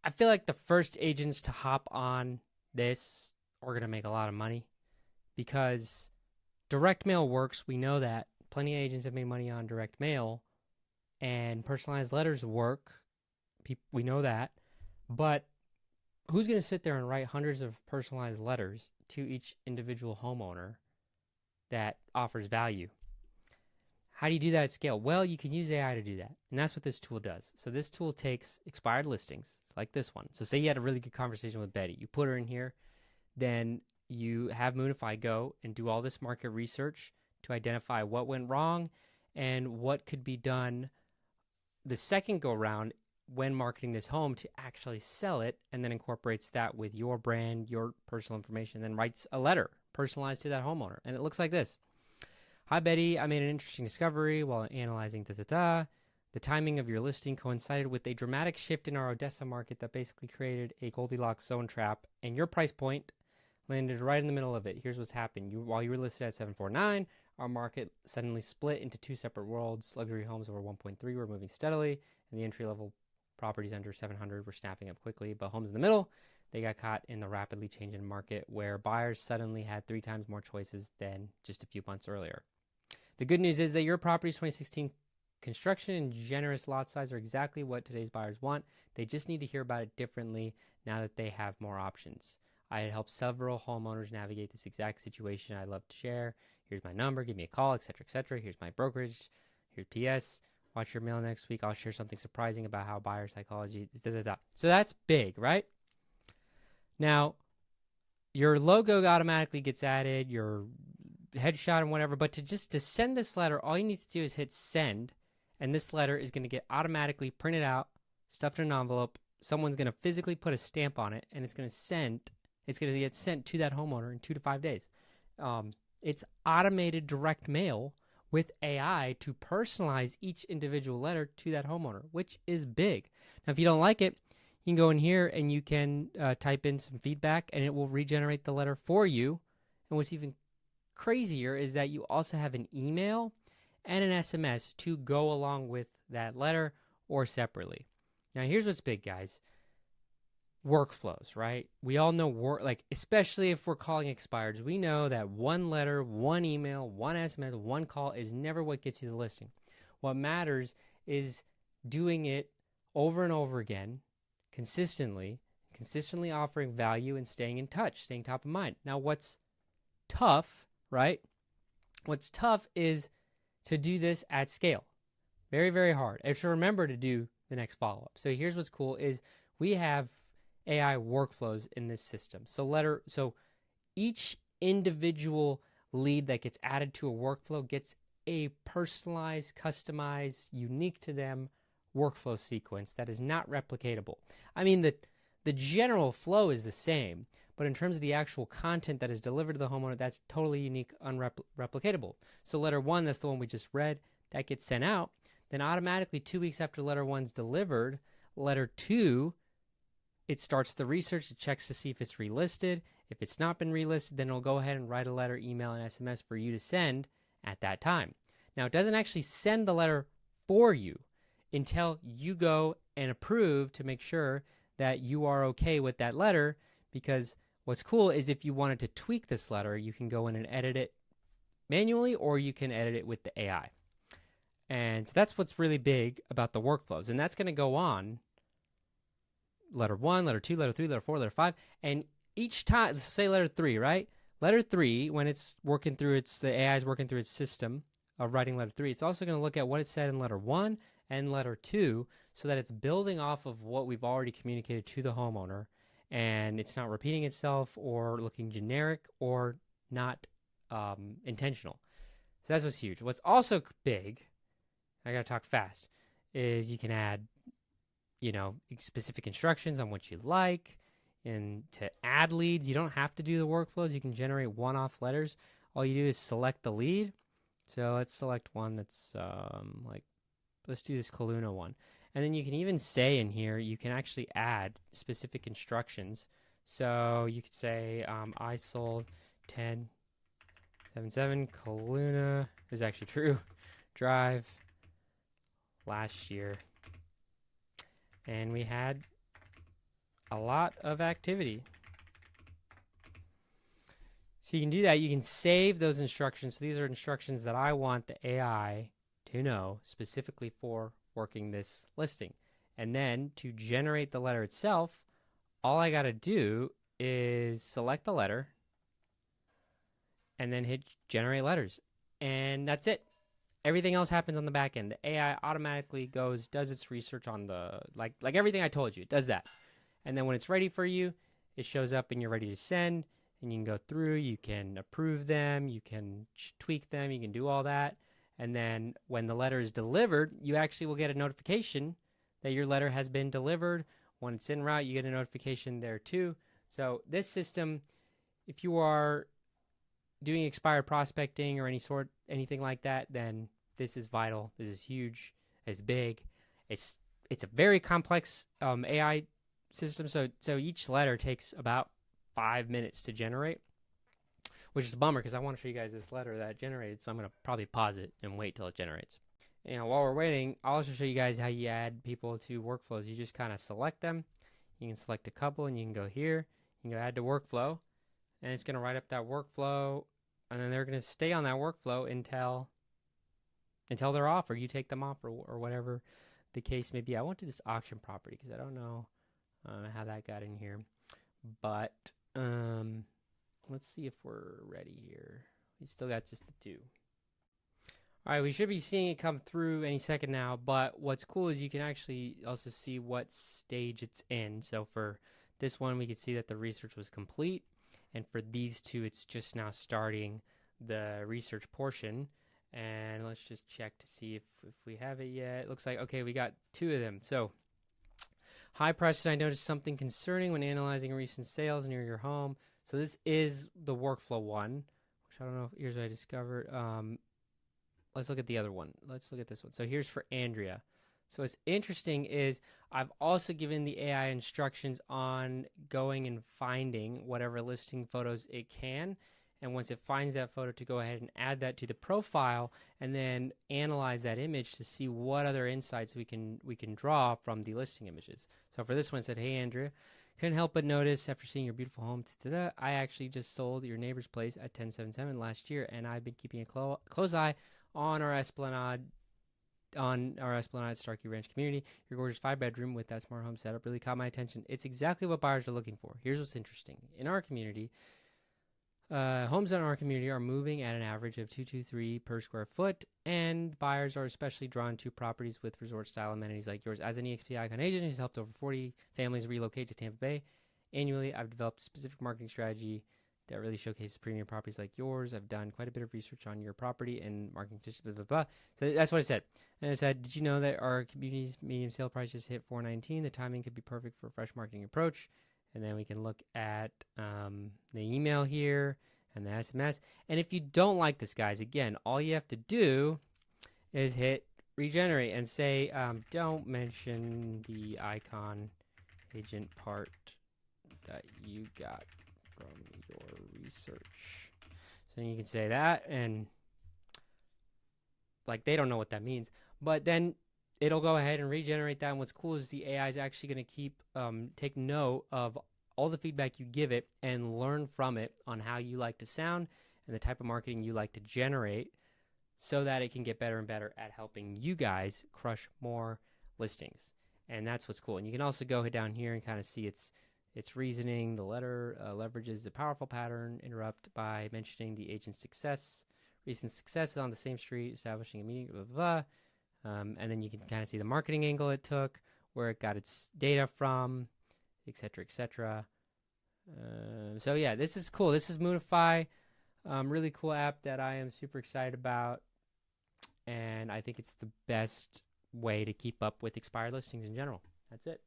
I feel like the first agents to hop on this are going to make a lot of money because direct mail works. We know that. Plenty of agents have made money on direct mail, and personalized letters work. We know that. But who's going to sit there and write hundreds of personalized letters to each individual homeowner that offers value? How do you do that at scale? Well, you can use AI to do that. And that's what this tool does. So this tool takes expired listings like this one. So say you had a really good conversation with Betty. You put her in here. Then you have Moonify go and do all this market research to identify what went wrong and what could be done the second go round when marketing this home to actually sell it, and then incorporates that with your brand, your personal information, then writes a letter personalized to that homeowner. And it looks like this. Hi, Betty. I made an interesting discovery while analyzing The timing of your listing coincided with a dramatic shift in our Odessa market that basically created a Goldilocks zone trap, and your price point landed right in the middle of it. Here's what's happened. While you were listed at 749, our market suddenly split into two separate worlds. Luxury homes over 1.3 were moving steadily, and the entry-level properties under 700 were snapping up quickly. But homes in the middle, they got caught in the rapidly changing market where buyers suddenly had 3 times more choices than just a few months earlier. The good news is that your property's 2016 construction and generous lot size are exactly what today's buyers want. They just need to hear about it differently now that they have more options. I had helped several homeowners navigate this exact situation I'd love to share. Here's my number. Give me a call, etc., etc. Here's my brokerage. Here's PS. Watch your mail next week. I'll share something surprising about how buyer psychology. So that's big, right? Now, your logo automatically gets added, your headshot and whatever. But to send this letter, all you need to do is hit send, and this letter is going to get automatically printed out, stuffed in an envelope. Someone's going to physically put a stamp on it, and it's going to get sent to that homeowner in 2 to 5 days. It's automated direct mail with AI to personalize each individual letter to that homeowner, which is big. Now, if you don't like it, you can go in here and you can type in some feedback, and it will regenerate the letter for you. And what's even crazier is that you also have an email and an SMS to go along with that letter or separately. Now, here's what's big, guys. Workflows, right? We all know especially if we're calling expireds, we know that one letter, one email, one SMS, one call is never what gets you the listing. What matters is doing it over and over again, consistently offering value and staying in touch, staying top of mind. Now, what's tough, right? What's tough is to do this at scale. Very, very hard. And to remember to do the next follow-up. So here's what's cool is we have AI workflows in this system. So each individual lead that gets added to a workflow gets a personalized, customized, unique to them workflow sequence that is not replicatable. I mean, the general flow is the same, but in terms of the actual content that is delivered to the homeowner, that's totally unique, unreplicatable. So letter 1, that's the one we just read, that gets sent out. Then automatically 2 weeks after letter 1's delivered, letter 2, it starts the research. It checks to see if it's relisted. If it's not been relisted, then it'll go ahead and write a letter, email, and SMS for you to send at that time. Now, it doesn't actually send the letter for you until you go and approve to make sure that you are okay with that letter, because what's cool is if you wanted to tweak this letter, you can go in and edit it manually, or you can edit it with the AI. And so that's what's really big about the workflows. And that's going to go on letter 1, letter 2, letter 3, letter 4, letter 5. And each time, say letter 3, right? Letter 3, when it's working through the AI is working through its system of writing letter 3, it's also going to look at what it said in letter 1 and letter 2 so that it's building off of what we've already communicated to the homeowner, and it's not repeating itself or looking generic or not intentional. So that's what's huge. What's also big, I got to talk fast, is you can add, specific instructions on what you like. And to add leads, you don't have to do the workflows. You can generate one-off letters. All you do is select the lead. So let's select one that's let's do this Kaluna one. And then you can even say in here, you can actually add specific instructions. So you could say, I sold 1077 Kaluna, is actually true, drive last year. And we had a lot of activity. So you can do that. You can save those instructions. So these are instructions that I want the AI to know specifically for working this listing. And then to generate the letter itself, all I got to do is select the letter and then hit generate letters. And that's it. Everything else happens on the back end. The AI automatically goes, does its research on the, like everything I told you, it does that. And then when it's ready for you, it shows up and you're ready to send. And you can go through, you can approve them, you can tweak them, you can do all that. And then when the letter is delivered, you actually will get a notification that your letter has been delivered. When it's en route, you get a notification there too. So this system, if you are doing expired prospecting or anything like that, then this is vital. This is huge. It's big. It's a very complex AI system. So each letter takes about 5 minutes to generate, which is a bummer because I want to show you guys this letter that generated. So I'm going to probably pause it and wait till it generates. And while we're waiting, I'll also show you guys how you add people to workflows. You just kind of select them. You can select a couple and you can go here. You can go add to workflow, and it's going to write up that workflow, and then they're going to stay on that workflow until they're off, or you take them off, or whatever the case may be. I went to this auction property because I don't know how that got in here, but let's see if we're ready here. We still got just the 2. All right, we should be seeing it come through any second now, but what's cool is you can actually also see what stage it's in. So for this one, we can see that the research was complete, and for these 2, it's just now starting the research portion. And let's just check to see if we have it yet. It looks like, okay, we got 2 of them. So, hi, Preston, I noticed something concerning when analyzing recent sales near your home. So this is the workflow one, which I don't know if, here's what I discovered. Let's look at the other one. Let's look at this one. So here's for Andrea. So what's interesting is I've also given the AI instructions on going and finding whatever listing photos it can. And once it finds that photo, to go ahead and add that to the profile and then analyze that image to see what other insights we can draw from the listing images. So for this one, it said, hey, Andrea, couldn't help but notice after seeing your beautiful home, I actually just sold your neighbor's place at 1077 last year, and I've been keeping a close eye on our Esplanade Starkey Ranch community. Your gorgeous 5-bedroom with that smart home setup really caught my attention. It's exactly what buyers are looking for. Here's what's interesting. In our community, homes in our community are moving at an average of 223 per square foot, and buyers are especially drawn to properties with resort-style amenities like yours. As an EXP Icon agent who's helped over 40 families relocate to Tampa Bay annually, I've developed a specific marketing strategy that really showcases premium properties like yours. I've done quite a bit of research on your property and marketing, blah, blah, blah. So that's what I said. And I said, did you know that our community's medium sale price just hit $419? The timing could be perfect for a fresh marketing approach. And then we can look at the email here and the SMS. And if you don't like this, guys, again, all you have to do is hit regenerate and say, don't mention the icon agent part that you got from your research. So you can say that, and like they don't know what that means, but then it'll go ahead and regenerate that. And what's cool is the AI is actually going to take note of all the feedback you give it and learn from it on how you like to sound and the type of marketing you like to generate, so that it can get better and better at helping you guys crush more listings. And that's what's cool. And you can also go down here and kind of see its reasoning. The letter leverages a powerful pattern interrupt by mentioning the agent's recent success on the same street, establishing a meeting, blah, blah, blah. And then you can kind of see the marketing angle it took, where it got its data from, etc., etc. So yeah, this is cool. This is Moonify, really cool app that I am super excited about, and I think it's the best way to keep up with expired listings in general. That's it.